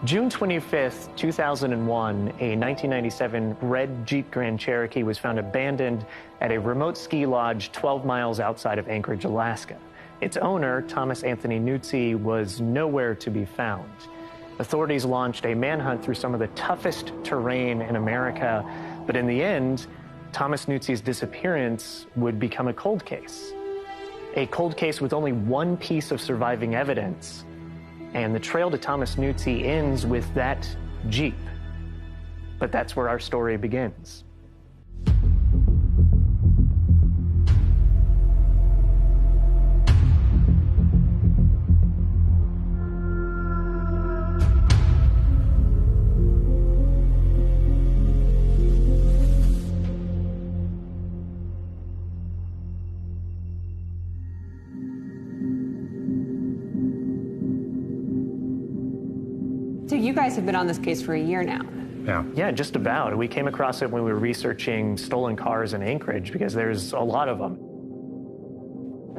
June 25th, 2001, a 1997 red Jeep Grand Cherokee was found abandoned at a remote ski lodge 12 miles outside of Anchorage, Alaska. Its owner, Thomas Anthony Nuzzi, was nowhere to be found. Authorities launched a manhunt through some of the toughest terrain in America, but in the end, Thomas Nuzzi's disappearance would become a cold case. A cold case with only one piece of surviving evidence. And the trail to Thomas Nuzzi ends with that Jeep. But that's where our story begins. So you guys have been on this case for a year now. Yeah, just about. We came across it when we were researching stolen cars in Anchorage because there's a lot of them.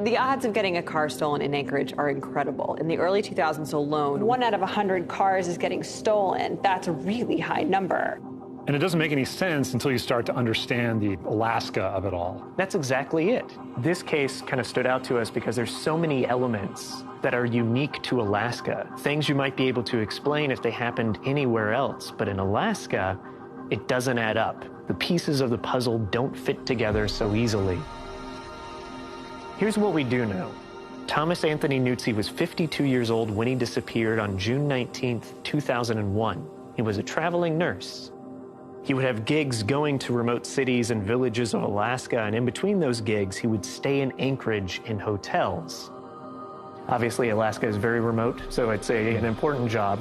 The odds of getting a car stolen in Anchorage are incredible. In the early 2000s alone, 1 out of 100 cars is getting stolen. That's a really high number. And it doesn't make any sense until you start to understand the Alaska of it all. That's exactly it. This case kind of stood out to us because there's so many elements that are unique to Alaska. Things you might be able to explain if they happened anywhere else, but in Alaska, it doesn't add up. The pieces of the puzzle don't fit together so easily. Here's what we do know. Thomas Anthony Nuzzi was 52 years old when he disappeared on June 19th, 2001. He was a traveling nurse. He would have gigs going to remote cities and villages of Alaska, and in between those gigs, he would stay in Anchorage in hotels. Obviously, Alaska is very remote, so it's an important job.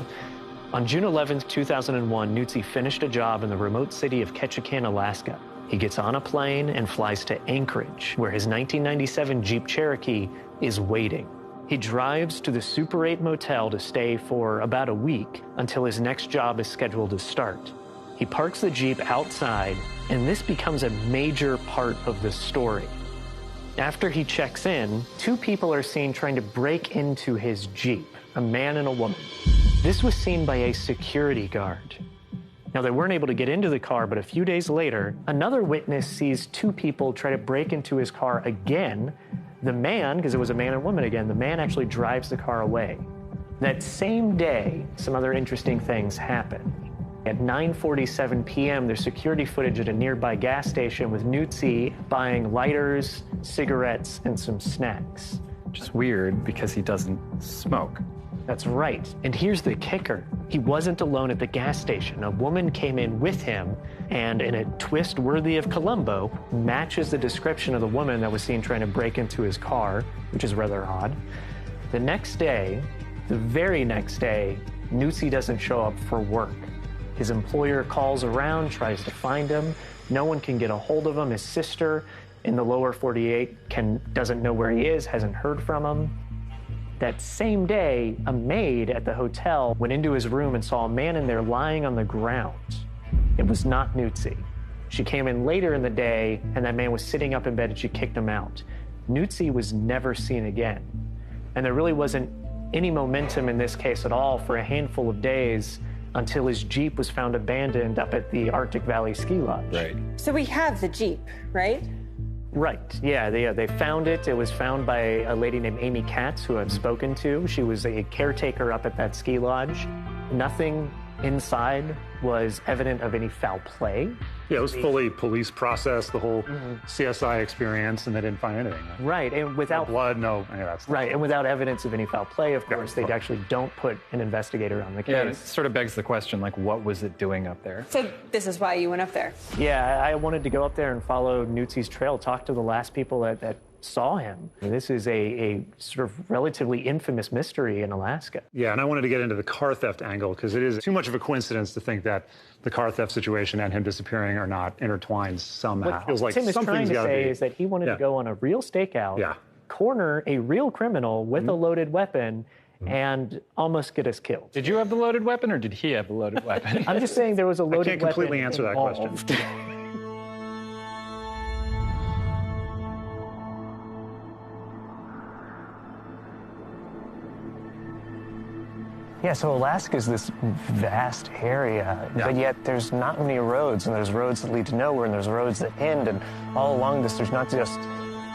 On June 11th, 2001, Nuzzi finished a job in the remote city of Ketchikan, Alaska. He gets on a plane and flies to Anchorage, where his 1997 Jeep Cherokee is waiting. He drives to the Super 8 motel to stay for about a week until his next job is scheduled to start. He parks the Jeep outside, and this becomes a major part of the story. After he checks in, 2 people are seen trying to break into his Jeep, a man and a woman. This was seen by a security guard. Now, they weren't able to get into the car, but a few days later, another witness sees 2 people try to break into his car again. The man, because it was a man and woman again, the man actually drives the car away. That same day, some other interesting things happen. At 9:47 p.m., there's security footage at a nearby gas station with Nuzzi buying lighters, cigarettes, and some snacks. Which is weird because he doesn't smoke. That's right. And here's the kicker. He wasn't alone at the gas station. A woman came in with him and, in a twist worthy of Columbo, matches the description of the woman that was seen trying to break into his car, which is rather odd. The next day, the very next day, Nuzzi doesn't show up for work. His employer calls around, tries to find him. No one can get a hold of him. His sister in the lower 48 doesn't know where he is, hasn't heard from him. That same day, a maid at the hotel went into his room and saw a man in there lying on the ground. It was not Nuzzi. She came in later in the day, and that man was sitting up in bed, and she kicked him out. Nuzzi was never seen again. And there really wasn't any momentum in this case at all for a handful of days until his Jeep was found abandoned up at the Arctic Valley Ski Lodge. Right. So we have the Jeep, right? Right, yeah, they found it. It was found by a lady named Amy Katz, who I've spoken to. She was a caretaker up at that ski lodge. Nothing inside was evident of any foul play. Yeah, it was fully police process, the whole CSI experience, and they didn't find anything. Right, and without No blood, no any of that stuff. Right, and without evidence of any foul play, of course, they actually don't put an investigator on the case. Yeah, it sort of begs the question, like, what was it doing up there? So this is why you went up there. Yeah, I wanted to go up there and follow Nuzzi's trail, talk to the last people that saw him. This is a sort of relatively infamous mystery in Alaska. Yeah, and I wanted to get into the car theft angle because it is too much of a coincidence to think that the car theft situation and him disappearing are not intertwined somehow. What It feels like Tim is trying something's to gotta say be. is that he wanted to go on a real stakeout, corner a real criminal with a loaded weapon, and almost get us killed. Did you have the loaded weapon, or did he have the loaded weapon? I'm just saying there was a loaded weapon. I can't completely answer that question. Yeah, so Alaska is this vast area, but yet there's not many roads, and there's roads that lead to nowhere, and there's roads that end, and all along this, there's not just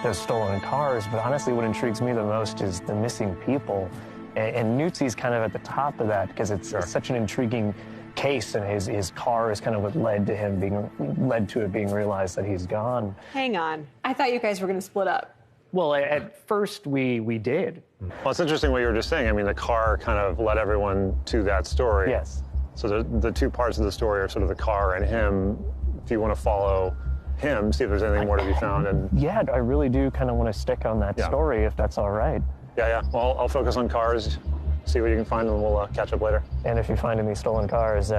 those stolen cars, but honestly, what intrigues me the most is the missing people. And Nutsi's kind of at the top of that, because it's such an intriguing case, and his car is kind of what led to it being realized that he's gone. Hang on. I thought you guys were going to split up. Well, at first we did. Well, it's interesting what you were just saying. I mean, the car kind of led everyone to that story. Yes. So the two parts of the story are sort of the car and him. If you want to follow him, see if there's anything more to be found. And yeah, I really do kind of want to stick on that story, if that's all right. Yeah. Well, I'll focus on cars, see what you can find, and we'll catch up later. And if you find any stolen cars,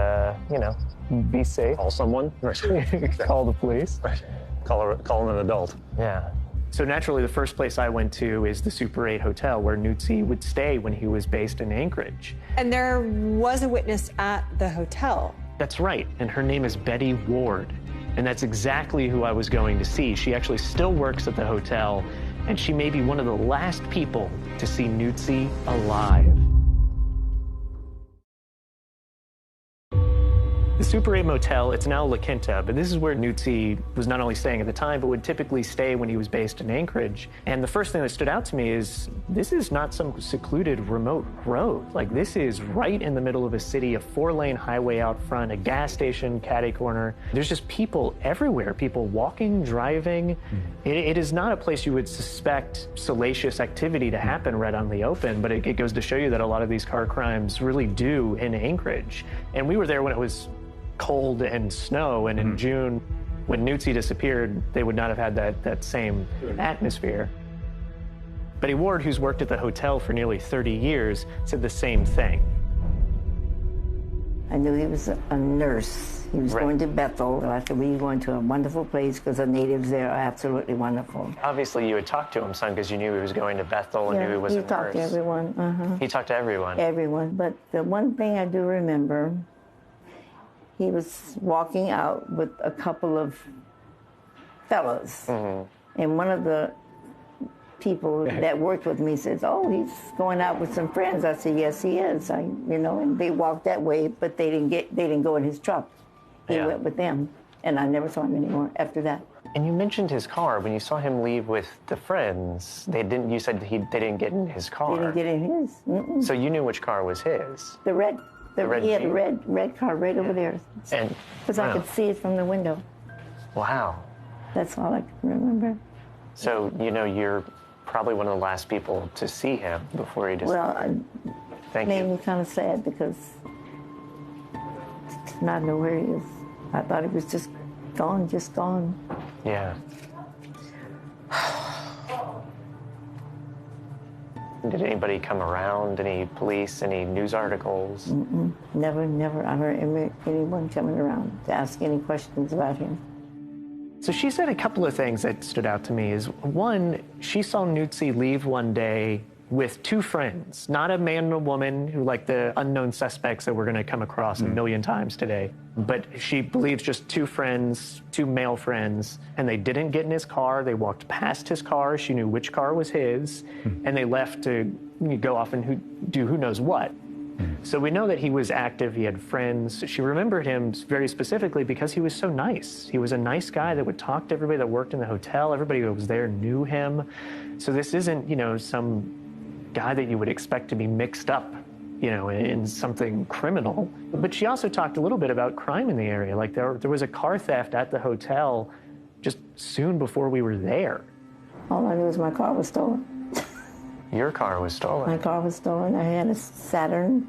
be safe. Call someone. Call the police. Right. Call an adult. Yeah. So naturally, the first place I went to is the Super 8 Hotel, where Nutsi would stay when he was based in Anchorage. And there was a witness at the hotel. That's right, and her name is Betty Ward. And that's exactly who I was going to see. She actually still works at the hotel, and she may be one of the last people to see Nutsi alive. The Super 8 Motel, it's now La Quinta, but this is where Nutsi was not only staying at the time, but would typically stay when he was based in Anchorage. And the first thing that stood out to me is this is not some secluded, remote road. Like, this is right in the middle of a city, a 4-lane highway out front, a gas station, catty corner. There's just people everywhere, people walking, driving. It is not a place you would suspect salacious activity to happen right on the open, but it goes to show you that a lot of these car crimes really do in Anchorage. And we were there when it was cold and snow, and in June, when Nutsi disappeared, they would not have had that same atmosphere. Betty Ward, who's worked at the hotel for nearly 30 years, said the same thing. I knew he was a nurse. He was going to Bethel. I said, "We're going to a wonderful place because the natives there are absolutely wonderful." Obviously, you had talked to him, son, because you knew he was going to Bethel and knew he was a nurse. He talked to everyone. He talked to everyone. Everyone. But the one thing I do remember, he was walking out with a couple of fellas. And one of the people that worked with me says, "Oh, he's going out with some friends." I said, "Yes, he is." And they walked that way, but they didn't go in his truck. He went with them, and I never saw him anymore after that. And you mentioned his car. When you saw him leave with the friends, you said they didn't get in his car. They didn't get in his. So you knew which car was his. The red. He had a Jeep? red car right over there. And because I could see it from the window. Wow. That's all I can remember. So, you're probably one of the last people to see him before he disappeared. Well, Thank made you. me kind of sad because to not know where he is. I thought he was just gone. Yeah. Did anybody come around? Any police? Any news articles? Never. I heard anyone coming around to ask any questions about him. So she said a couple of things that stood out to me. Is one, she saw Nutsi leave one day with two friends, not a man and a woman who like the unknown suspects that we're going to come across a million times today. But she believes just two friends, two male friends, and they didn't get in his car. They walked past his car. She knew which car was his, and they left to go off and do who knows what. So we know that he was active, he had friends. She remembered him very specifically because he was so nice. He was a nice guy that would talk to everybody that worked in the hotel. Everybody that was there knew him. So this isn't, some guy that you would expect to be mixed up, in something criminal. But she also talked a little bit about crime in the area. Like there was a car theft at the hotel just soon before we were there. All I knew is my car was stolen. Your car was stolen. My car was stolen. I had a Saturn,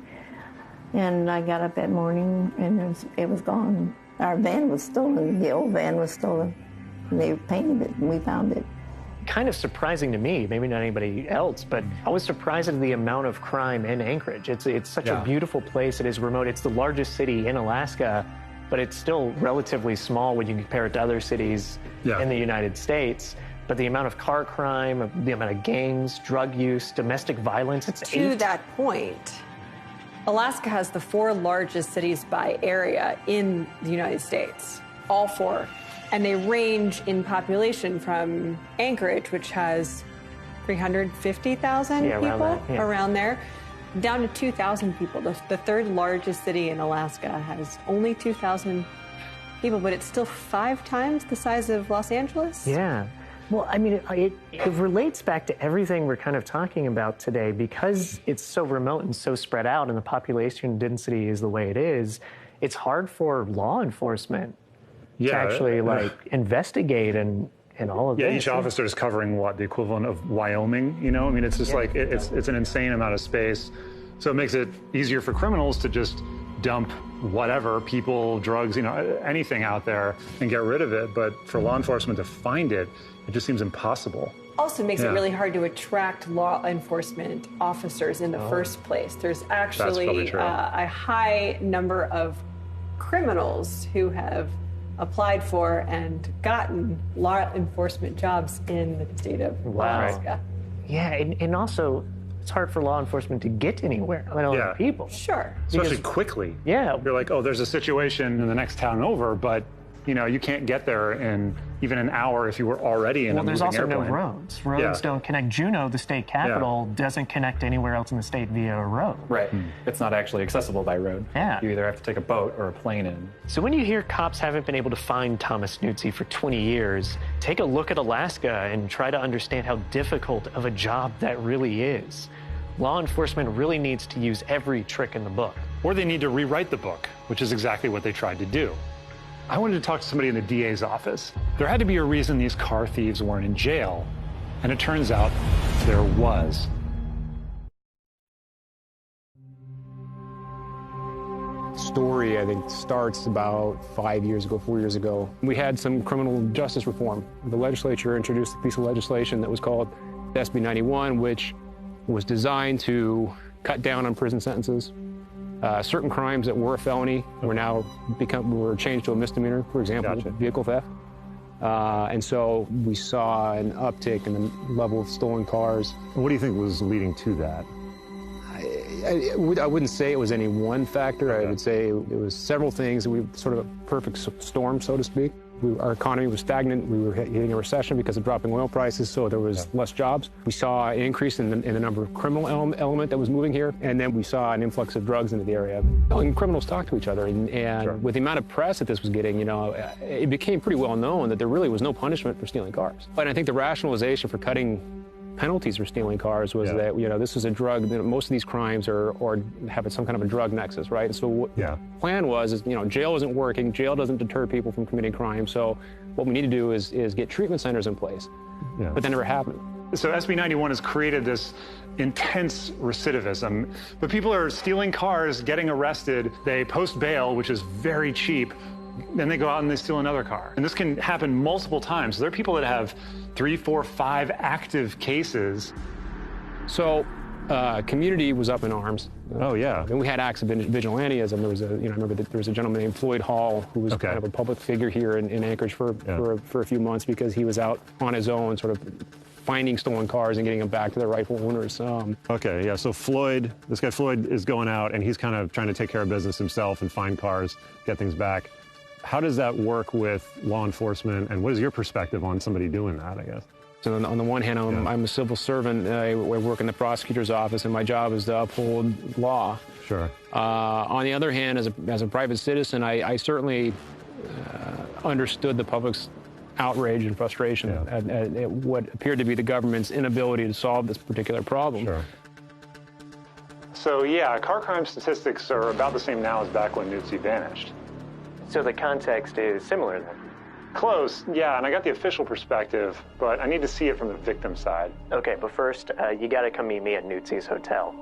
and I got up that morning, and it was gone. Our van was stolen. The old van was stolen. And they painted it, and we found it. Kind of surprising to me, maybe not anybody else, but I was surprised at the amount of crime in Anchorage. It's such a beautiful place. It is remote. It's the largest city in Alaska, but it's still relatively small when you compare it to other cities in the United States. But the amount of car crime, the amount of gangs, drug use, domestic violence, it's To that point, Alaska has the 4 largest cities by area in the United States, all 4. And they range in population from Anchorage, which has 350,000 people, around there, down to 2,000 people. The third largest city in Alaska has only 2,000 people, but it's still 5 times the size of Los Angeles. Yeah. Well, I mean, it relates back to everything we're kind of talking about today. Because it's so remote and so spread out and the population density is the way it is, it's hard for law enforcement to actually investigate and all of this. Yeah, each officer is covering what, the equivalent of Wyoming, you know? I mean, it's just like, it's an insane amount of space. So it makes it easier for criminals to just dump whatever, people, drugs, you know, anything out there and get rid of it. But for law enforcement to find it, it just seems impossible. Also makes it really hard to attract law enforcement officers in the first place. There's actually a high number of criminals who have applied for and gotten law enforcement jobs in the state of Alaska. Yeah, and also it's hard for law enforcement to get anywhere, let alone people. Sure. Especially quickly. Yeah. You're like, oh, there's a situation in the next town over, but you know, you can't get there in even an hour if you were already in a moving airplane. Well, there's also no roads. Roads don't connect. Juneau, the state capital, doesn't connect anywhere else in the state via a road. Right. It's not actually accessible by road. Yeah. You either have to take a boat or a plane in. So when you hear cops haven't been able to find Thomas Nutze for 20 years, take a look at Alaska and try to understand how difficult of a job that really is. Law enforcement really needs to use every trick in the book. Or they need to rewrite the book, which is exactly what they tried to do. I wanted to talk to somebody in the DA's office. There had to be a reason these car thieves weren't in jail, and it turns out there was. Story, I think, starts about 5 years ago, 4 years ago. We had some criminal justice reform. The legislature introduced a piece of legislation that was called SB91, which was designed to cut down on prison sentences. Certain crimes that were a felony were changed to a misdemeanor, for example, vehicle theft. And so we saw an uptick in the level of stolen cars. What do you think was leading to that? I wouldn't say it was any one factor. I would say it was several things. We sort of a perfect storm, so to speak. Our economy was stagnant. We were hitting a recession because of dropping oil prices, so there was less jobs. We saw an increase in the number of criminal element that was moving here, and then we saw an influx of drugs into the area. And criminals talked to each other, and with the amount of press that this was getting, you know, it became pretty well known that there really was no punishment for stealing cars. But I think the rationalization for cutting penalties for stealing cars was that, you know, this was a drug, you know, most of these crimes or have some kind of a drug nexus, right? So what the plan was, you know, jail isn't working, jail doesn't deter people from committing crime, so what we need to do is get treatment centers in place. But that never happened. So SB 91 has created this intense recidivism, but people are stealing cars, getting arrested, they post bail, which is very cheap, then they go out and they steal another car. And this can happen multiple times. There are people that have 3, 4, 5 active cases. So community was up in arms. Oh, yeah. And we had acts of vigilantism. There was I remember that there was a gentleman named Floyd Hall who was kind of a public figure here in Anchorage for a few months because he was out on his own sort of finding stolen cars and getting them back to their rightful owners. So Floyd, this guy Floyd is going out and he's kind of trying to take care of business himself and find cars, get things back. How does that work with law enforcement, and what is your perspective on somebody doing that, I guess? So on the one hand, I'm a civil servant. I work in the prosecutor's office, and my job is to uphold law. Sure. On the other hand, as a private citizen, I certainly understood the public's outrage and frustration at what appeared to be the government's inability to solve this particular problem. Sure. So car crime statistics are about the same now as back when Nutze vanished. So the context is similar then? Close, yeah, and I got the official perspective, but I need to see it from the victim side. Okay, but first, you gotta come meet me at Nutze's hotel.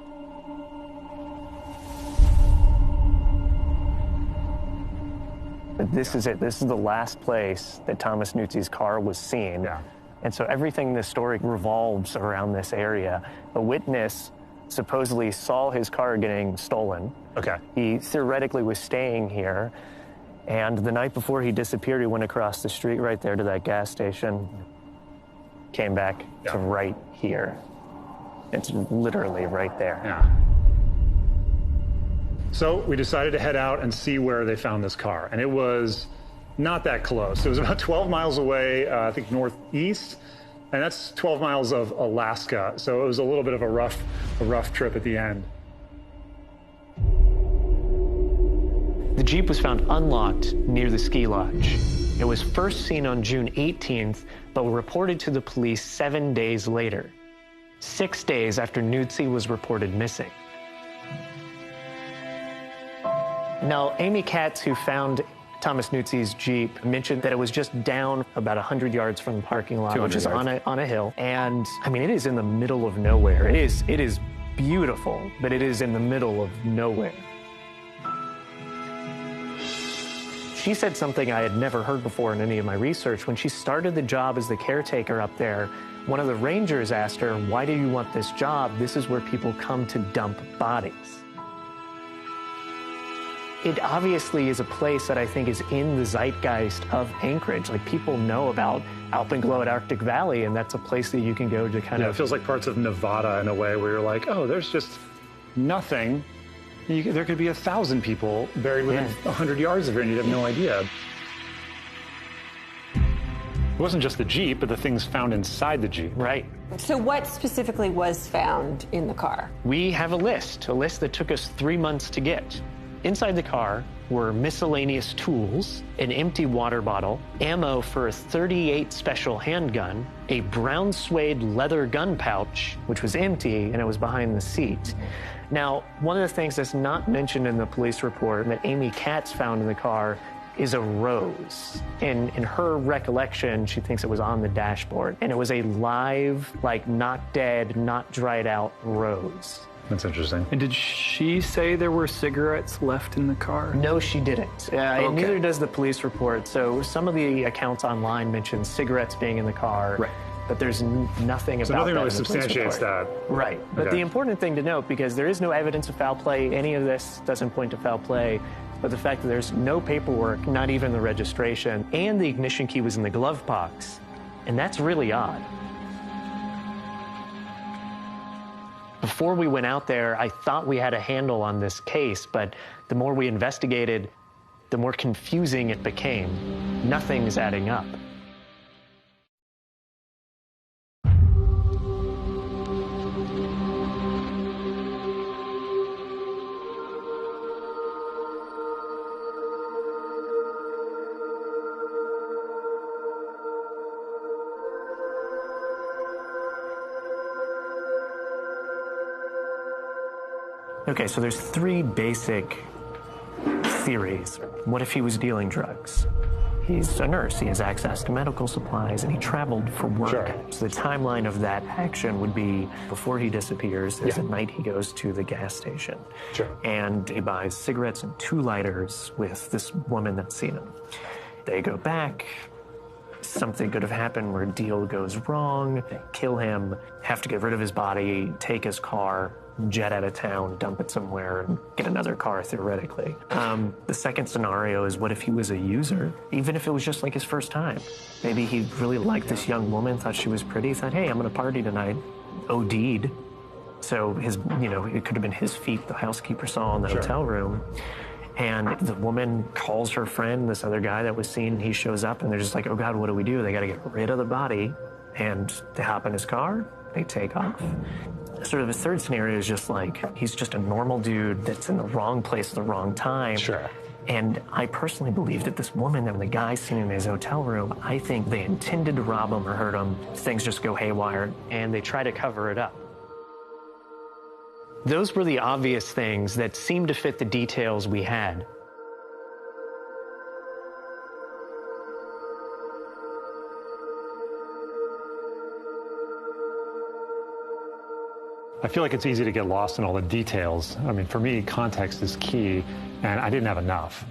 This is it. This is the last place that Thomas Nutze's car was seen. Yeah. And so everything in this story revolves around this area. A witness supposedly saw his car getting stolen. Okay. He theoretically was staying here. And the night before he disappeared, he went across the street right there to that gas station, came back to right here. It's literally right there. Yeah. So we decided to head out and see where they found this car. And it was not that close. It was about 12 miles away, I think northeast. And that's 12 miles of Alaska. So it was a little bit of a rough trip at the end. The Jeep was found unlocked near the ski lodge. It was first seen on June 18th, but reported to the police 7 days later, 6 days after Nutzi was reported missing. Now, Amy Katz, who found Thomas Nutzi's Jeep, mentioned that it was just down about 100 yards from the parking lot, which is on a hill. And I mean, it is in the middle of nowhere. It is beautiful, but it is in the middle of nowhere. She said something I had never heard before in any of my research. When she started the job as the caretaker up there, one of the rangers asked her, "Why do you want this job? This is where people come to dump bodies." It obviously is a place that I think is in the zeitgeist of Anchorage. Like, people know about Alpenglow at Arctic Valley, and that's a place that you can go to kind of... it feels like parts of Nevada in a way where you're like, oh, there's just nothing. There could be 1,000 people buried within 100 yards of here, and you'd have no idea. It wasn't just the Jeep, but the things found inside the Jeep. Right. So what specifically was found in the car? We have a list that took us 3 months to get. Inside the car were miscellaneous tools, an empty water bottle, ammo for a .38 special handgun, a brown suede leather gun pouch, which was empty, and it was behind the seat. Now, one of the things that's not mentioned in the police report that Amy Katz found in the car is a rose. In her recollection, she thinks it was on the dashboard, and it was a live, like, not dead, not dried out rose. That's interesting. And did she say there were cigarettes left in the car? No, she didn't. And neither does the police report. So some of the accounts online mention cigarettes being in the car. Right. But there's nothing about that. So nothing really in the police substantiates report. that. Right. But the important thing to note, because there is no evidence of foul play, any of this doesn't point to foul play, but the fact that there's no paperwork, not even the registration, and the ignition key was in the glove box. And that's really odd. Before we went out there, I thought we had a handle on this case, but the more we investigated, the more confusing it became. Nothing's adding up. Okay, so there's 3 basic theories. What if he was dealing drugs? He's a nurse, he has access to medical supplies, and he traveled for work. Sure. So the timeline of that action would be before he disappears, there's a night he goes to the gas station. Sure. And he buys cigarettes and 2 lighters with this woman that's seen him. They go back. Something could have happened where a deal goes wrong. They kill him, have to get rid of his body, take his car, jet out of town, dump it somewhere, and get another car, theoretically. The second scenario is, what if he was a user? Even if it was just like his first time. Maybe he really liked this young woman, thought she was pretty, thought, hey, I'm gonna party tonight. OD'd. So it could have been his feet the housekeeper saw in the hotel room. And the woman calls her friend, this other guy that was seen, he shows up, and they're just like, oh God, what do we do? They gotta get rid of the body. And they hop in his car, they take off. Sort of a third scenario is just like, he's just a normal dude that's in the wrong place at the wrong time. Sure. And I personally believe that this woman and the guy seen in his hotel room, I think they intended to rob him or hurt him. Things just go haywire, and they try to cover it up. Those were the obvious things that seemed to fit the details we had. I feel like it's easy to get lost in all the details. I mean, for me, context is key, and I didn't have enough.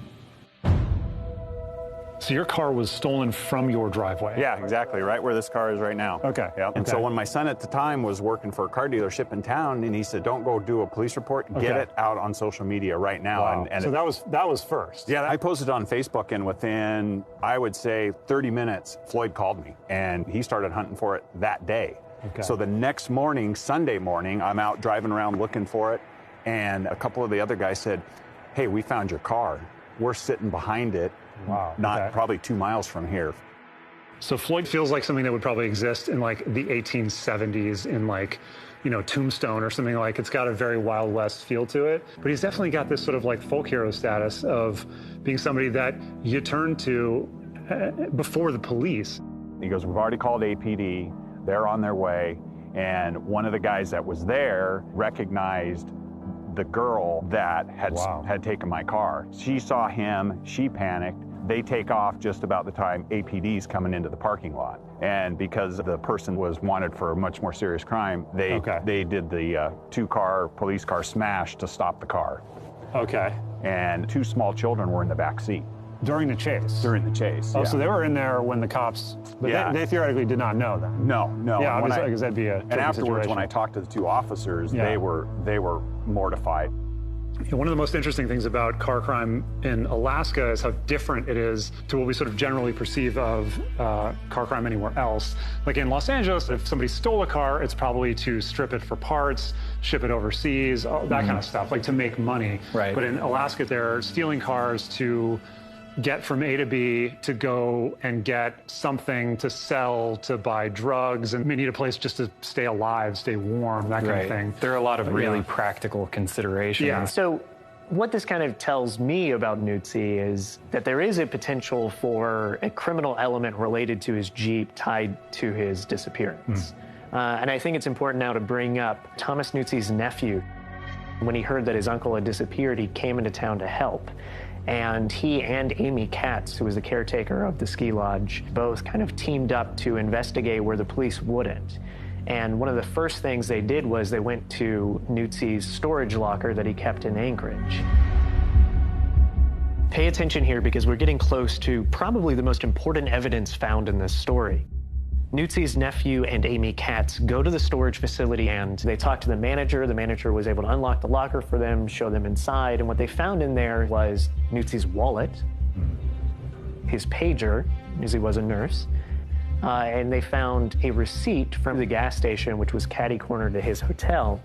So your car was stolen from your driveway? Yeah, exactly, right where this car is right now. Okay. Yeah. And so when my son at the time was working for a car dealership in town, and he said, don't go do a police report, get it out on social media right now. Wow. And so that was first? Yeah, I posted on Facebook, and within, I would say, 30 minutes, Floyd called me, and he started hunting for it that day. Okay. So the next morning, Sunday morning, I'm out driving around looking for it, and a couple of the other guys said, hey, we found your car. We're sitting behind it, wow. not probably 2 miles from here. So Floyd feels like something that would probably exist in like the 1870s in like, you know, Tombstone or something. Like it's got a very Wild West feel to it, but he's definitely got this sort of like folk hero status of being somebody that you turn to before the police. He goes, we've already called APD, they're on their way, and one of the guys that was there recognized the girl that had taken my car. She saw him, she panicked. They take off just about the time APD's coming into the parking lot. And because the person was wanted for a much more serious crime, they did the police car smash to stop the car. Okay. And 2 small children were in the back seat. During the chase? During the chase, Oh, yeah. so they were in there when the cops, but they theoretically did not know then? No. Yeah, obviously, because that'd be a And afterwards, situation. when I talked to the 2 officers, they were mortified. One of the most interesting things about car crime in Alaska is how different it is to what we sort of generally perceive of car crime anywhere else. Like in Los Angeles, if somebody stole a car, it's probably to strip it for parts, ship it overseas, that kind of stuff, like to make money. Right. But in Alaska, they're stealing cars to get from A to B, to go and get something to sell, to buy drugs, and they need a place just to stay alive, stay warm, that kind of thing. There are a lot of really practical considerations. Yeah. So what this kind of tells me about Nutsi is that there is a potential for a criminal element related to his Jeep tied to his disappearance. And I think it's important now to bring up Thomas Nutsi's nephew. When he heard that his uncle had disappeared, he came into town to help. And he and Amy Katz, who was the caretaker of the ski lodge, both kind of teamed up to investigate where the police wouldn't. And one of the first things they did was they went to Nutsi's storage locker that he kept in Anchorage. Pay attention here because we're getting close to probably the most important evidence found in this story. Nutsi's nephew and Amy Katz go to the storage facility and they talk to the manager. The manager was able to unlock the locker for them, show them inside, and what they found in there was Nutsi's wallet, his pager, because he was a nurse, and they found a receipt from the gas station, which was catty-corner to his hotel.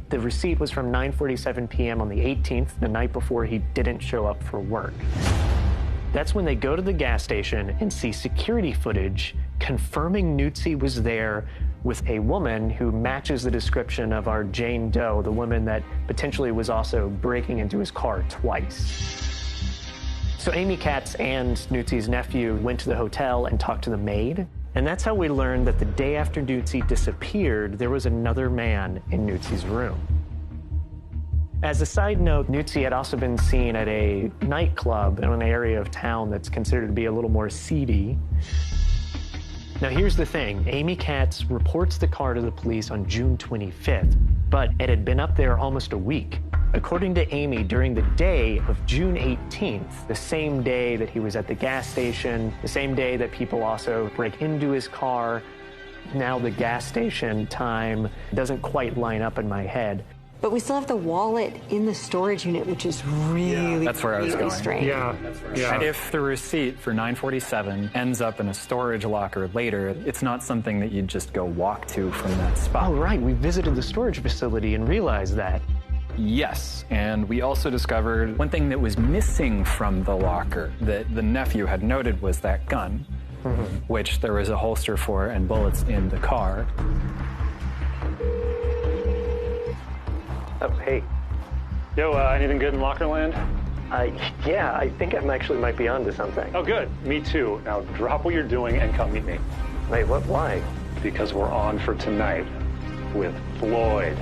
The receipt was from 9:47 p.m. on the 18th, the night before he didn't show up for work. That's when they go to the gas station and see security footage confirming Nutsi was there with a woman who matches the description of our Jane Doe, the woman that potentially was also breaking into his car twice. So Amy Katz and Nutsi's nephew went to the hotel and talked to the maid. And that's how we learned that the day after Nutsi disappeared, there was another man in Nutsi's room. As a side note, Nutsi had also been seen at a nightclub in an area of town that's considered to be a little more seedy. Now here's the thing, Amy Katz reports the car to the police on June 25th, but it had been up there almost a week. According to Amy, during the day of June 18th, the same day that he was at the gas station, the same day that people also break into his car, now the gas station time doesn't quite line up in my head. But we still have the wallet in the storage unit, which is really, that's where I was going. strange. And if the receipt for 947 ends up in a storage locker later, it's not something that you'd just go walk to from that spot. Oh, right, we visited the storage facility and realized that. Yes, and we also discovered one thing that was missing from the locker that the nephew had noted was that gun, which there was a holster for and bullets in the car. Oh, hey. Yo, anything good in Lockerland? Yeah, I think I actually might be onto something. Oh, good. Me too. Now drop what you're doing and come meet me. Wait, what? Why? Because we're on for tonight with Floyd.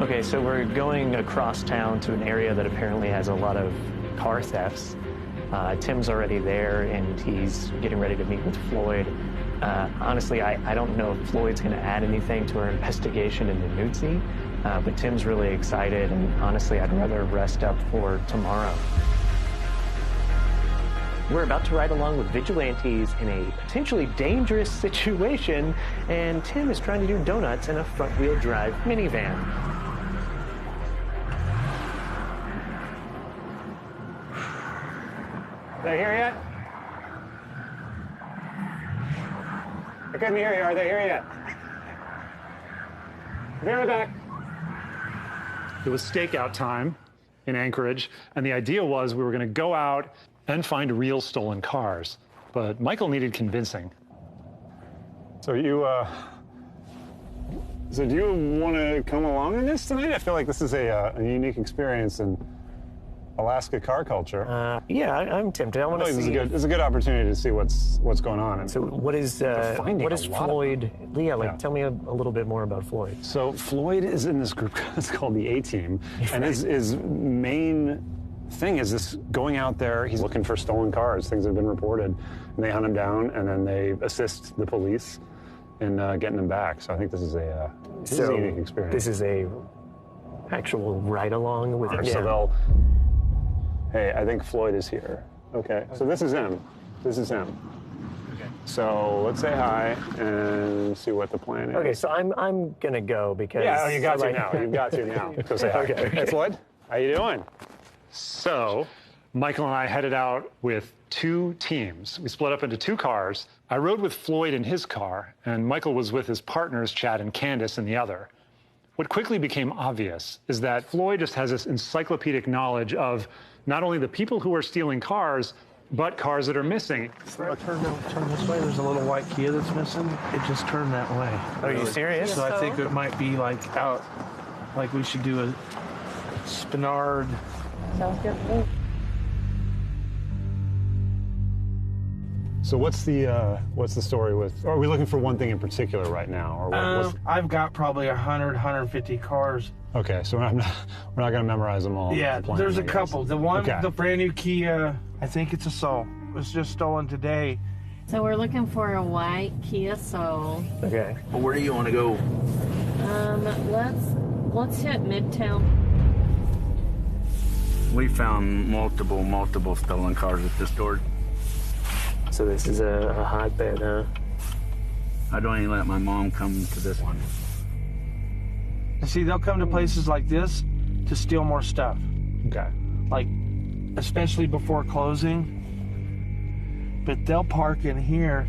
Okay, so we're going across town to an area that apparently has a lot of car thefts. Tim's already there, and he's getting ready to meet with Floyd. Honestly, I don't know if Floyd's going to add anything to our investigation into Nutsi, but Tim's really excited, and honestly, I'd rather rest up for tomorrow. We're about to ride along with vigilantes in a potentially dangerous situation, and Tim is trying to do donuts in a front-wheel drive minivan. They here yet? I couldn't hear you. Are they here yet? Be right back. It was stakeout time in Anchorage, and the idea was we were going to go out and find real stolen cars. But Michael needed convincing. So so do you want to come along in this tonight? I feel like this is a unique experience in Alaska car culture. Yeah, I'm tempted. I want to see. It's a good opportunity to see what's going on. So what is Floyd? Yeah, tell me a little bit more about Floyd. So Floyd is in this group. It's called the A-Team, and his main thing is this: going out there. He's looking for stolen cars, things that have been reported, and they hunt him down, and then they assist the police in getting them back. So I think this is a unique experience. This is a actual ride-along with. So they'll. Hey, I think Floyd is here. Okay, so this is him. This is him. Okay. So let's say hi and see what the plan is. Okay, so I'm gonna go because. Yeah, you got to now. You've got to now. Go say hi. Okay. Hey, Floyd, how you doing? So, Michael and I headed out with 2 teams. We split up into 2 cars. I rode with Floyd in his car, and Michael was with his partners, Chad and Candace, in the other. What quickly became obvious is that Floyd just has this encyclopedic knowledge of not only the people who are stealing cars, but cars that are missing. Turn this way. There's a little white Kia that's missing. It just turned that way. Are you serious? So I think it might be like out, like we should do a Spinard. Sounds good to me. So what's the story with? Or are we looking for one thing in particular right now? Or I've got probably 100, 150 cars. Okay, so we're not going to memorize them all. Yeah, there's a couple. The one, the brand new Kia, I think it's a Soul. It was just stolen today. So we're looking for a white Kia Soul. Okay. Well, where do you want to go? Let's hit Midtown. We found multiple stolen cars at this store. So this is a hotbed, huh? I don't even let my mom come to this one. See, they'll come to places like this to steal more stuff. Okay. Like, especially before closing. But they'll park in here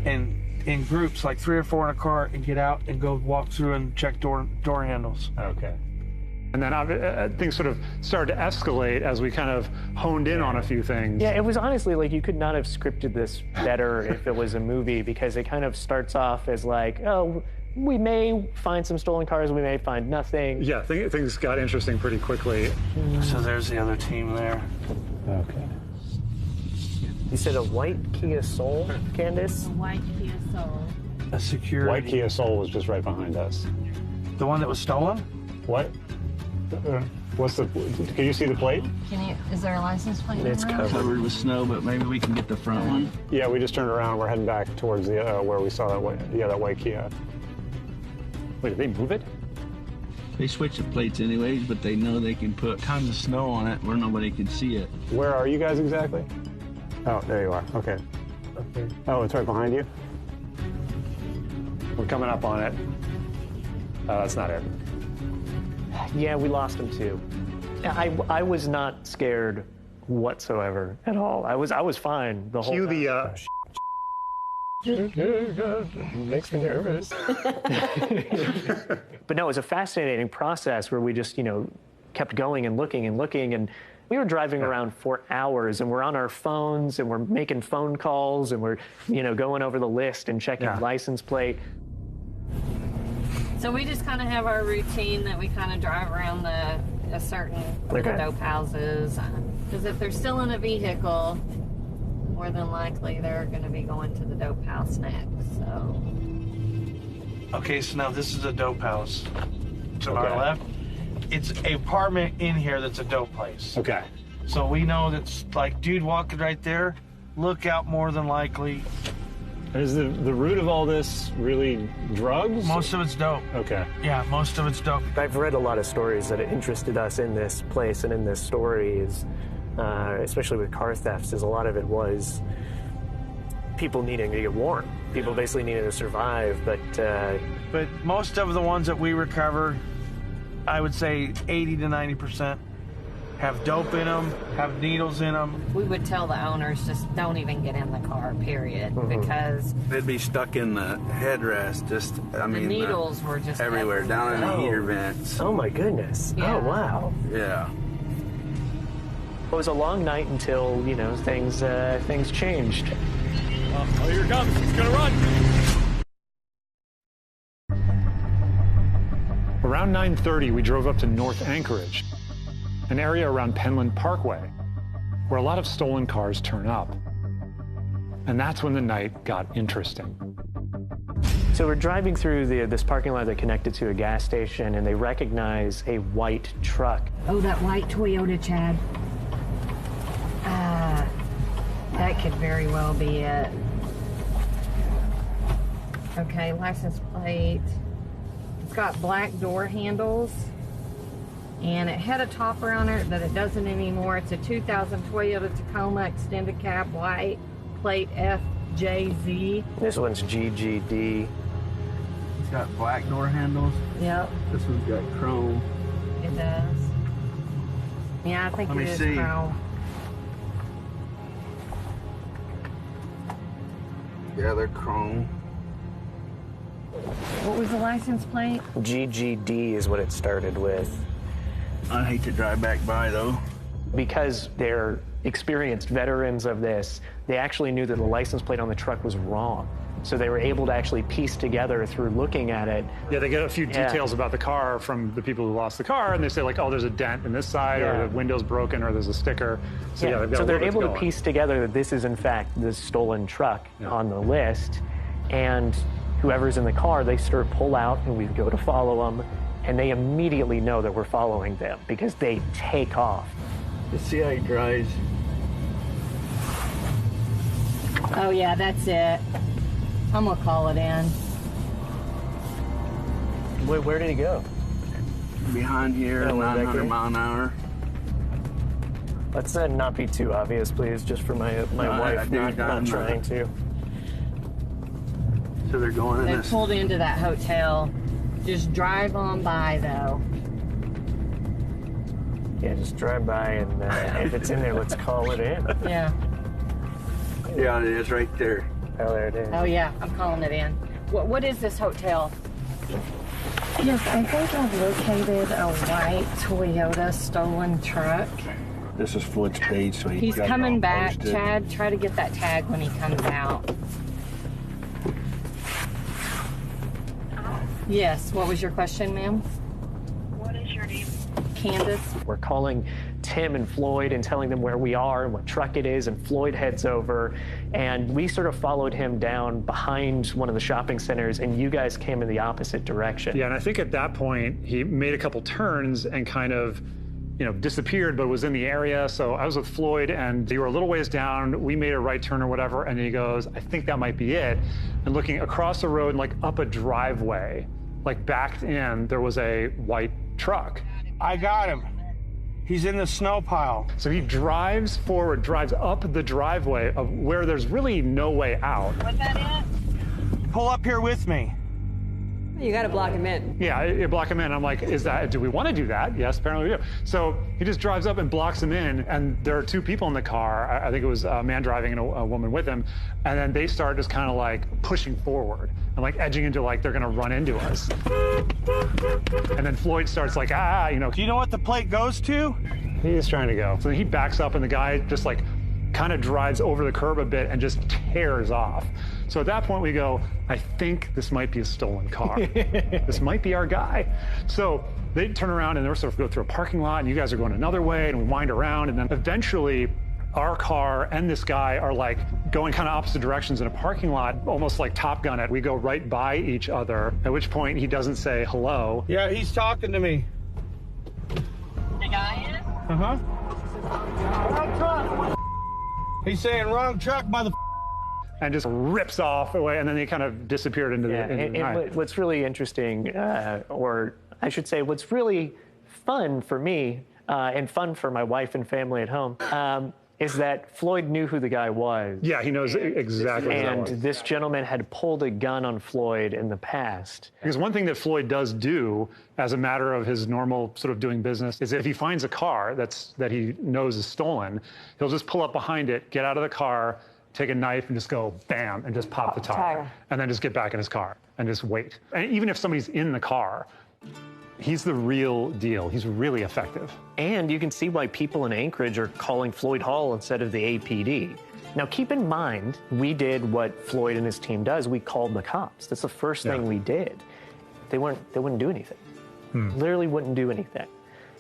and in groups, like 3 or 4 in a car, and get out and go walk through and check door handles. Okay. And then things sort of started to escalate as we kind of honed in on a few things. Yeah, it was honestly like you could not have scripted this better if it was a movie, because it kind of starts off as like, oh, we may find some stolen cars, we may find nothing. Yeah, things got interesting pretty quickly. So there's the other team there. Okay. You said a white Kia Soul, Candace? A white Kia Soul. A security. White Kia Soul was just right behind us. The one that was stolen? What? What's the? Can you see the plate? Is there a license plate? It's Covered with snow, but maybe we can get the front one. Yeah, we just turned around. We're heading back towards the where we saw that white Kia. Wait, did they move it? They switch the plates anyways, but they know they can put tons of snow on it where nobody can see it. Where are you guys exactly? Oh, there you are. Okay. Oh, it's right behind you? We're coming up on it. Oh, that's not it. Yeah, we lost him too. I was not scared whatsoever at all. I was fine the whole time. Makes me nervous. But no, it was a fascinating process where we just, kept going and looking, and we were driving around for hours, and we're on our phones, and we're making phone calls, and we're, going over the list and checking license plate. So we just kind of have our routine that we kind of drive around a certain the dope houses, because if they're still in a vehicle, more than likely they're going to be going to the dope house next. So. Okay, so now this is a dope house. To our left, it's an apartment in here that's a dope place. Okay. So we know that's like dude walking right there. Look out, more than likely. Is the root of all this really drugs? Most of it's dope. Okay. Yeah, most of it's dope. I've read a lot of stories that interested us in this place and in this story, is, especially with car thefts, is a lot of it was people needing to get warm. People basically needing to survive, but most of the ones that we recovered, I would say 80 to 90%, have dope in them, have needles in them. We would tell the owners, just don't even get in the car, period, because they'd be stuck in the headrest. Just, I mean, the needles were just everywhere, down in the heater vents. Oh my goodness! Yeah. Oh wow! Yeah. It was a long night until things changed. Oh, here it comes! It's gonna run. Around 9:30, we drove up to North Anchorage, an area around Penland Parkway, where a lot of stolen cars turn up. And that's when the night got interesting. So we're driving through this parking lot that connected to a gas station, and they recognize a white truck. Oh, that white Toyota, Chad. That could very well be it. Okay, license plate. It's got black door handles, and it had a topper on it, but it doesn't anymore. It's a 2000 Toyota Tacoma extended cab, white, plate FJZ. This one's GGD. It's got black door handles. Yep. This one's got chrome. It does. Yeah, I think it is chrome. Yeah, they're chrome. What was the license plate? GGD is what it started with. I'd hate to drive back by, though. Because they're experienced veterans of this, they actually knew that the license plate on the truck was wrong. So they were able to actually piece together through looking at it. Yeah, they get a few details about the car from the people who lost the car, and they say like, oh, there's a dent in this side, or the window's broken, or there's a sticker. So yeah, so they're able to piece together that this is in fact the stolen truck on the list, and whoever's in the car, they sort of pull out, and we go to follow them, and they immediately know that we're following them because they take off. Let's see how he drives. Oh yeah, that's it. I'm gonna call it in. Where did he go? Behind here, 900 mile an hour. Let's not be too obvious, please, just for my wife not trying to. So they're going in They pulled into that hotel. Just drive on by, though. Yeah, just drive by, and if it's in there, let's call it in. Yeah. Yeah, it is right there. Oh, there it is. Oh, yeah, I'm calling it in. What is this hotel? Yes, I think I've located a white Toyota stolen truck. This is Floyd's page, so He's coming back. Chad, try to get that tag when he comes out. Yes, what was your question, ma'am? What is your name? Candace. We're calling Tim and Floyd and telling them where we are and what truck it is, and Floyd heads over, and we sort of followed him down behind one of the shopping centers, and you guys came in the opposite direction. Yeah, and I think at that point, he made a couple turns and kind of, disappeared, but was in the area. So I was with Floyd, and you were a little ways down. We made a right turn or whatever, and he goes, I think that might be it. And looking across the road and like up a driveway, like backed in, there was a white truck. I got him. He's in the snow pile. So he drives forward, drives up the driveway of where there's really no way out. Was that it? Pull up here with me. You got to block him in. Yeah, you block him in. I'm like, do we want to do that? Yes, apparently we do. So he just drives up and blocks him in, and there are two people in the car. I think it was a man driving and a woman with him. And then they start just kind of like pushing forward and like edging into like they're going to run into us. And then Floyd starts like, Do you know what the plate goes to? He's trying to go. So he backs up, and the guy just like kind of drives over the curb a bit and just tears off. So at that point we go, I think this might be a stolen car. This might be our guy. So they turn around and they're sort of go through a parking lot, and you guys are going another way, and we wind around, and then eventually our car and this guy are like going kind of opposite directions in a parking lot, almost like Top Gun it. We go right by each other, at which point he doesn't say hello. Yeah, he's talking to me. The guy is? Uh-huh. Wrong truck. He's saying wrong truck, mother. And just rips off away, and then they kind of disappeared into the night. What's really interesting, or I should say, what's really fun for me and fun for my wife and family at home, is that Floyd knew who the guy was. Yeah, he knows exactly who that was. And this gentleman had pulled a gun on Floyd in the past. Because one thing that Floyd does do as a matter of his normal sort of doing business is if he finds a car that he knows is stolen, he'll just pull up behind it, get out of the car, take a knife and just go bam and just pop the tire. And then just get back in his car and just wait. And even if somebody's in the car, he's the real deal. He's really effective. And you can see why people in Anchorage are calling Floyd Hall instead of the APD. Now, keep in mind, we did what Floyd and his team does. We called the cops. That's the first thing we did. They wouldn't do anything. Literally wouldn't do anything.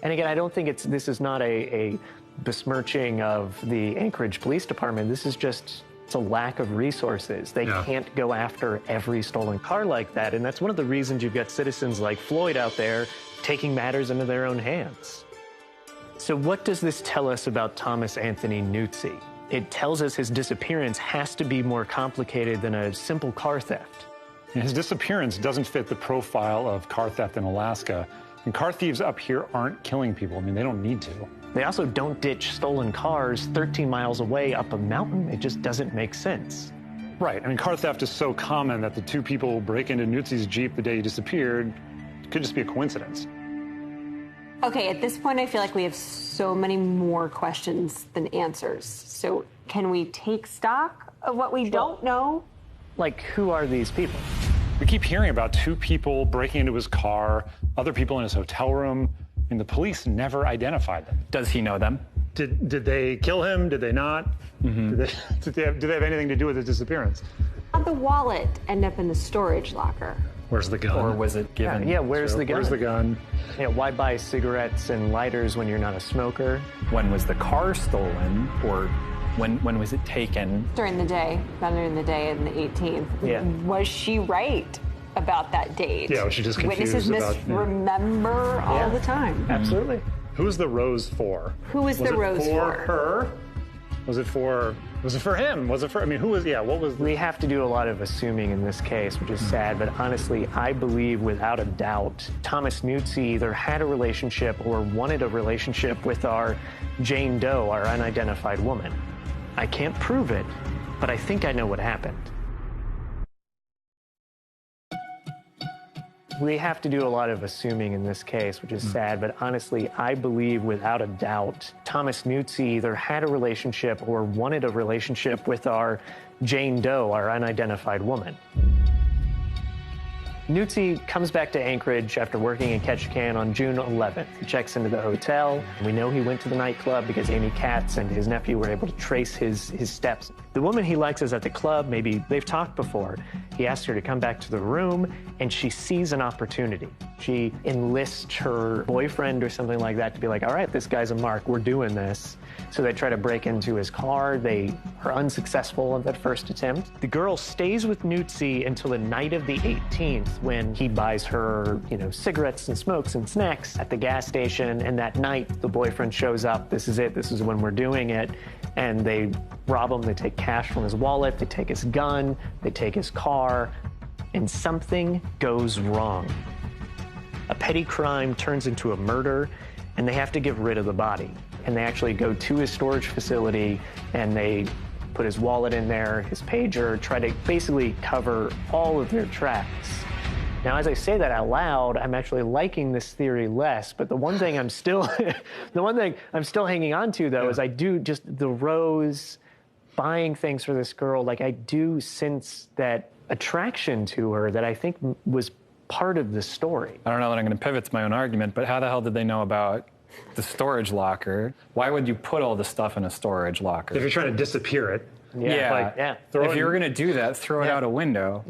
And again, I don't think this is not a besmirching of the Anchorage Police Department. This is just, it's a lack of resources. They can't go after every stolen car like that. And that's one of the reasons you've got citizens like Floyd out there taking matters into their own hands. So what does this tell us about Thomas Anthony Nuzzi? It tells us his disappearance has to be more complicated than a simple car theft. His disappearance doesn't fit the profile of car theft in Alaska. And car thieves up here aren't killing people. I mean, they don't need to. They also don't ditch stolen cars 13 miles away up a mountain. It just doesn't make sense. Right. I mean, car theft is so common that the two people break into Nuzzi's Jeep the day he disappeared could just be a coincidence. Okay, at this point, I feel like we have so many more questions than answers. So can we take stock of what we don't know? Like, who are these people? We keep hearing about two people breaking into his car, other people in his hotel room, and the police never identified them. Does he know them? Did they kill him? Did they not? Did they have anything to do with his disappearance? How'd the wallet end up in the storage locker? Where's the gun? Or was it given? Yeah, where's the gun? Where's the gun? Yeah, why buy cigarettes and lighters when you're not a smoker? When was the car stolen, or when was it taken? During the day, found during the day on the 18th. Yeah. Was she right about that date? Yeah, was she just confused Witnesses about... misremember all the time. Absolutely. Who's the rose for? Who was the rose for? for? Her? Was it for him? Was it for, I mean, who was, what was... We have to do a lot of assuming in this case, which is sad, but honestly, I believe without a doubt, Thomas Nuzzi either had a relationship or wanted a relationship with our Jane Doe, our unidentified woman. I can't prove it, but I think I know what happened. We have to do a lot of assuming in this case, which is sad, but honestly, I believe without a doubt, Thomas Nuzzi either had a relationship or wanted a relationship with our Jane Doe, our unidentified woman. Nuzzi comes back to Anchorage after working in Ketchikan on June 11th. He checks into the hotel. We know he went to the nightclub because Amy Katz and his nephew were able to trace his steps. The woman he likes is at the club. Maybe they've talked before. He asks her to come back to the room, and she sees an opportunity. She enlists her boyfriend or something like that to be like, all right, this guy's a mark. We're doing this. So they try to break into his car. They are unsuccessful on that first attempt. The girl stays with Nuzzi until the night of the 18th when he buys her, cigarettes and smokes and snacks at the gas station. And that night, the boyfriend shows up. This is it. This is when we're doing it. And they rob him. They take cash from his wallet. They take his gun. They take his car. And something goes wrong. A petty crime turns into a murder, and they have to get rid of the body. And they actually go to his storage facility, and they put his wallet in there, his pager, try to basically cover all of their tracks. Now, as I say that out loud, I'm actually liking this theory less, but the one thing I'm still, hanging on to, though, is I do just the Rose buying things for this girl, I do sense that attraction to her that I think was part of the story. I don't know that I'm going to pivot to my own argument, but how the hell did they know about the storage locker? Why would you put all the stuff in a storage locker? If you're trying to disappear it. Yeah. If you were going to do that, throw it out a window.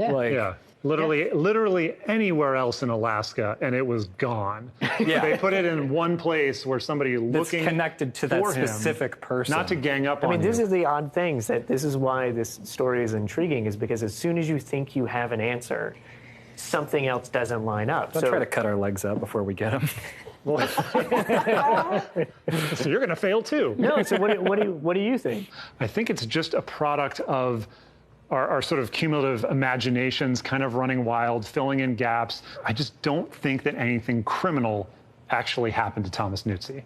Literally anywhere else in Alaska, and it was gone. They put it in one place where somebody looking connected to that specific person. Not to gang up on you. This is the odd things that this is why this story is intriguing, is because as soon as you think you have an answer, something else doesn't line up. Don't try to cut our legs up before we get them. So you're going to fail too. No. So what do you think? I think it's just a product of our sort of cumulative imaginations kind of running wild, filling in gaps. I just don't think that anything criminal actually happened to Thomas Nuzzi.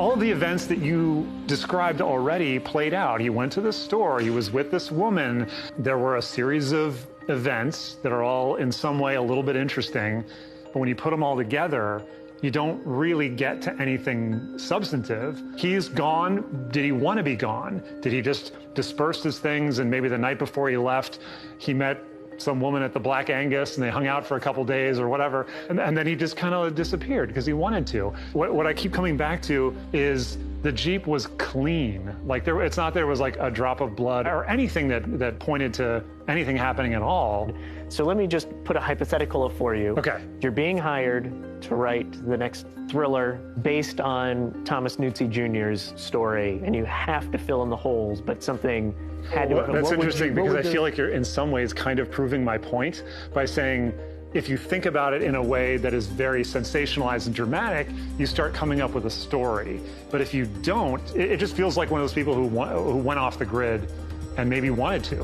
All the events that you described already played out. He went to the store, he was with this woman. There were a series of events that are all in some way a little bit interesting, but when you put them all together, you don't really get to anything substantive. He's gone. Did he want to be gone? Did he just disperse his things and maybe the night before he left, he met some woman at the Black Angus and they hung out for a couple days or whatever, and then he just kind of disappeared because he wanted to. What I keep coming back to is the Jeep was clean. Like it's not there was like a drop of blood or anything that pointed to anything happening at all. So let me just put a hypothetical for you. Okay. You're being hired to write the next thriller based on Thomas Nuzzi Jr.'s story, and you have to fill in the holes, but something had to happen. That's interesting because I feel like you're in some ways kind of proving my point by saying if you think about it in a way that is very sensationalized and dramatic, you start coming up with a story. But if you don't, it just feels like one of those people who went off the grid and maybe wanted to.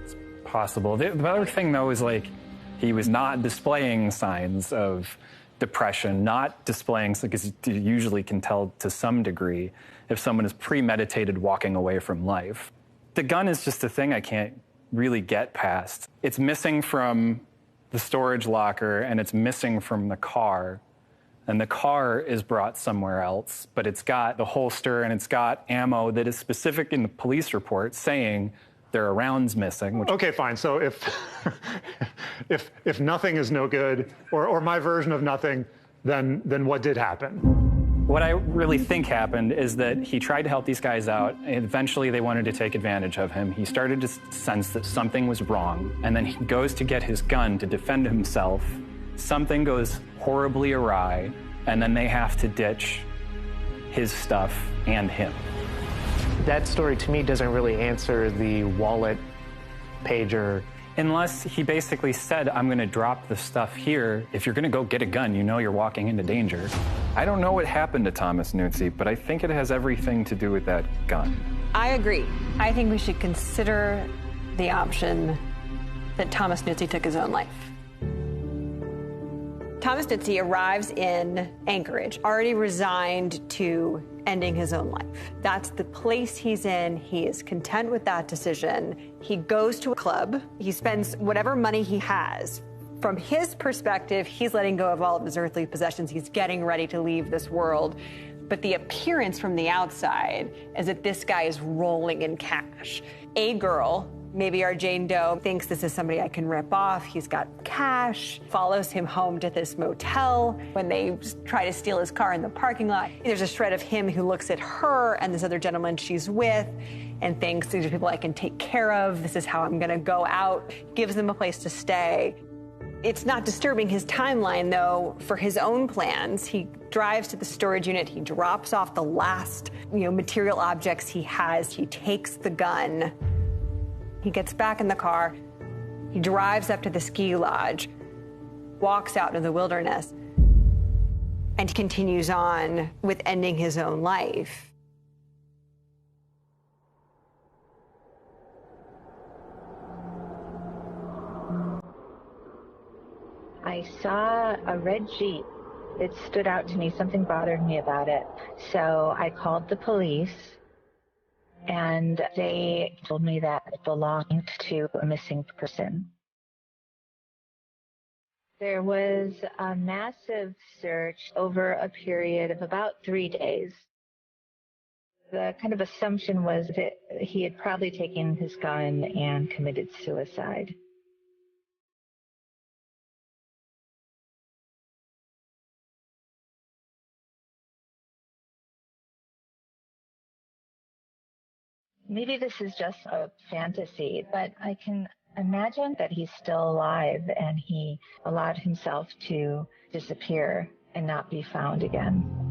It's possible. The other thing, though, is like he was not displaying signs of depression, not displaying, because you usually can tell to some degree if someone is premeditated walking away from life. The gun is just a thing I can't really get past. It's missing from the storage locker and it's missing from the car. And the car is brought somewhere else, but it's got the holster and it's got ammo that is specific in the police report saying there are rounds missing. Okay, fine. So if nothing is no good, or my version of nothing, then what did happen? What I really think happened is that he tried to help these guys out, and eventually they wanted to take advantage of him. He started to sense that something was wrong, and then he goes to get his gun to defend himself. Something goes horribly awry, and then they have to ditch his stuff and him. That story to me doesn't really answer the wallet, pager. Unless he basically said, I'm going to drop the stuff here. If you're going to go get a gun, you know you're walking into danger. I don't know what happened to Thomas Nuzzi, but I think it has everything to do with that gun. I agree. I think we should consider the option that Thomas Nuzzi took his own life. Thomas Nuzzi arrives in Anchorage, already resigned to ending his own life. That's the place he's in. He is content with that decision. He goes to a club. He spends whatever money he has. From his perspective, he's letting go of all of his earthly possessions. He's getting ready to leave this world. But the appearance from the outside is that this guy is rolling in cash. A girl, maybe our Jane Doe, thinks this is somebody I can rip off. He's got cash, follows him home to this motel. When they try to steal his car in the parking lot, there's a shred of him who looks at her and this other gentleman she's with and thinks, these are people I can take care of. This is how I'm gonna go out. Gives them a place to stay. It's not disturbing his timeline, though, for his own plans. He drives to the storage unit. He drops off the last, material objects he has. He takes the gun. He gets back in the car. He drives up to the ski lodge, walks out into the wilderness, and continues on with ending his own life. I saw a red Jeep. It stood out to me. Something bothered me about it. So I called the police, and they told me that it belonged to a missing person. There was a massive search over a period of about 3 days. The kind of assumption was that he had probably taken his gun and committed suicide. Maybe this is just a fantasy, but I can imagine that he's still alive and he allowed himself to disappear and not be found again.